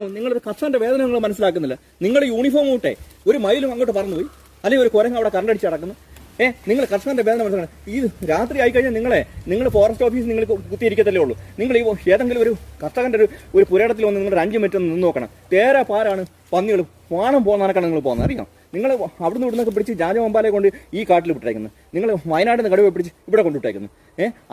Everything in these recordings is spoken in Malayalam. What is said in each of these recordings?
നിങ്ങളൊരു കർഷകന്റെ വേദന നിങ്ങൾ മനസ്സിലാക്കുന്നില്ല. നിങ്ങളുടെ യൂണിഫോം കൂട്ടെ ഒരു മയിലും അങ്ങോട്ട് പറന്നുപോയി, അല്ലെങ്കിൽ ഒരു കുരങ്ങ് അവിടെ കറണ്ടടിച്ച് നടക്കുന്നു. നിങ്ങൾ കർഷകന്റെ വേദന മനസ്സിലാക്കണം. ഈ രാത്രി ആയിക്കഴിഞ്ഞാൽ നിങ്ങൾ ഫോറസ്റ്റ് ഓഫീസിൽ നിങ്ങൾ കുത്തിയിരിക്കത്തല്ലേ ഉള്ളൂ. നിങ്ങൾ ഈ ഏതെങ്കിലും ഒരു കർഷകന്റെ ഒരു പുരയിടത്തിൽ വന്ന് നിങ്ങളുടെ 5 മിനിറ്റ് നിന്ന് നോക്കണം. തേരാ പാരാണ് പന്നികൾ വാണം പോകുന്നതാണ് നിങ്ങൾ പോകുന്നത്. അറിയാം, നിങ്ങൾ അവിടുന്ന് ഇവിടുന്നൊക്കെ പിടിച്ച് ജാജമമ്പാലെ കൊണ്ട് ഈ കാട്ടിൽ വിട്ടേക്കുന്നത്. നിങ്ങൾ വയനാട്ടിൽ നിന്ന് കടുവ പിടിച്ച് ഇവിടെ കൊണ്ടുവിട്ടേക്കുന്നത്.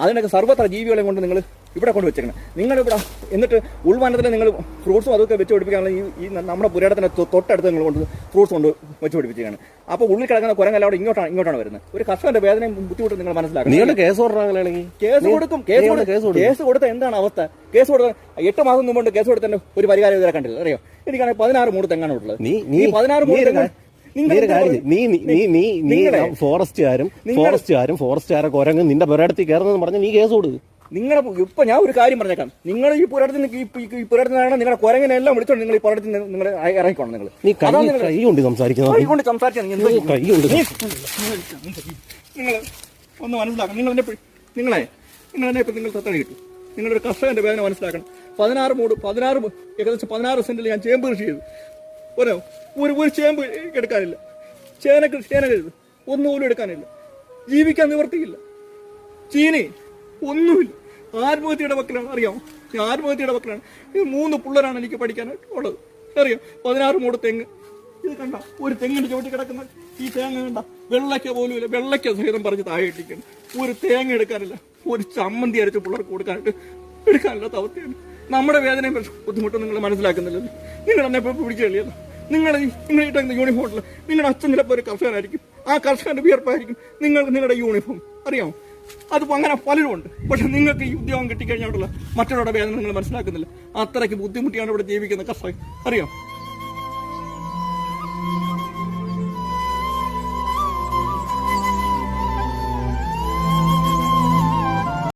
അതിനൊക്കെ സർവ്വത്ര ജീവികളെ കൊണ്ട് നിങ്ങൾ ഇവിടെ കൊണ്ട് വെച്ചേക്കണം. നിങ്ങളിവിടെ എന്നിട്ട് ഉൾവനത്തിൽ നിങ്ങൾ ഫ്രൂട്ട്സും അതൊക്കെ വെച്ച് പിടിപ്പിക്കാനുള്ള ഈ നമ്മുടെ പുരയിടത്തിന് തൊട്ടടുത്ത് നിങ്ങൾ കൊണ്ട് ഫ്രൂട്ട്സ് കൊണ്ട് വെച്ച് പിടിപ്പിച്ചാണ്. അപ്പോൾ ഉള്ളിൽ കിടക്കുന്ന കുരങ്ങല്ല അവിടെ ഇങ്ങോട്ടാണ് വരുന്നത്. ഒരു കർഷകന്റെ വേദനയും ബുദ്ധിമുട്ടും നിങ്ങൾ മനസ്സിലാക്കണം. കേസ് കൊടുത്ത എന്താണ് അവസ്ഥ? കേസ് കൊടുത്ത 8 മാസം മുമ്പ് കേസ് കൊടുത്തതിന്റെ ഒരു പരിഹാരം ഇതുവരെ കണ്ടില്ല. അറിയോ, എനിക്കാണെങ്കിൽ 16 മൂട് തെങ്ങാണ് ഉള്ളത്. നീ 16 മൂട് തെങ്ങ് ഫോറസ്റ്റുകാരും കുരങ്ങ് നിന്റെ പുരയിടത്തിൽ കയറുന്നെന്ന് പറഞ്ഞ് നീ കേസ് കൊടുക്കും. നിങ്ങളെ ഇപ്പൊ ഞാൻ ഒരു കാര്യം പറഞ്ഞേക്കാം. നിങ്ങൾ ഈ പുരയിടത്തിനാണ് നിങ്ങളുടെ കുരങ്ങിനെല്ലാം വിളിച്ചോണ്ട് നിങ്ങൾ ഈ പുരയിടത്തിൽ നിങ്ങൾ ഇറങ്ങിക്കോണം. നിങ്ങൾ കൈ കൊണ്ട് സംസാരിക്കുന്നത് നിങ്ങൾ ഒന്ന് മനസ്സിലാക്കണം. നിങ്ങളെ ഇപ്പൊ നിങ്ങൾ തത്തടി കിട്ടും. നിങ്ങളൊരു കർഷകന്റെ വേദന മനസ്സിലാക്കണം. 16 സെന്റിൽ ഞാൻ ചേമ്പ് കൃഷി ചെയ്തു. ഒരു ചേമ്പ് എടുക്കാനില്ല. ചേന കരുത് ഒന്നുപോലും എടുക്കാനില്ല. ജീവിക്കാൻ നിവർത്തിയില്ല. ചീനി ഒന്നുമില്ല. ആത്മഹത്യയുടെ വക്കിലാണ്. അറിയാമോ, ആത്മഹത്യയുടെ വക്കിലാണ്. 3 പിള്ളേരാണ് എനിക്ക് പഠിക്കാനായിട്ട് ഉള്ളത്. അറിയാം, 16 മൂട് തെങ്ങ്. ഇത് കണ്ട ഒരു തെങ്ങിന്റെ ചുവട്ടി കിടക്കുന്ന ഈ തേങ്ങ കണ്ട വെള്ളയ്ക്ക പോലും ഇല്ല. വെള്ളയ്ക്ക സഹിതം പറഞ്ഞ് താഴെ ഇട്ടിരിക്കുന്നു. ഒരു തേങ്ങ എടുക്കാനില്ല. ഒരു ചമ്മന്തി അരച്ച് പിള്ളേർക്ക് കൊടുക്കാനായിട്ട് എടുക്കാനില്ലാത്ത അവസ്ഥയാണ്. നമ്മുടെ വേദനയും ബുദ്ധിമുട്ടും നിങ്ങൾ മനസ്സിലാക്കുന്നില്ല. നിങ്ങൾ എന്നെ ഇപ്പോൾ പിടിച്ചു കളിയല്ലോ. നിങ്ങളുടെ യൂണിഫോമിൽ നിങ്ങളുടെ അച്ഛൻ ചിലപ്പോൾ ഒരു കർഷകനായിരിക്കും. ആ കർഷകന്റെ വിയർപ്പായിരിക്കും നിങ്ങളുടെ യൂണിഫോം. അറിയാമോ, അതിപ്പോൾ അങ്ങനെ പലരും ഉണ്ട്. പക്ഷെ നിങ്ങൾക്ക് ഈ ഉദ്യോഗം കിട്ടിക്കഴിഞ്ഞാലുള്ള മറ്റുള്ളവരുടെ വേദന നിങ്ങൾ മനസ്സിലാക്കുന്നില്ല. അത്രയ്ക്ക് ബുദ്ധിമുട്ടിയാണ് ഇവിടെ ജീവിക്കുന്ന കർഷകർ. അറിയാം.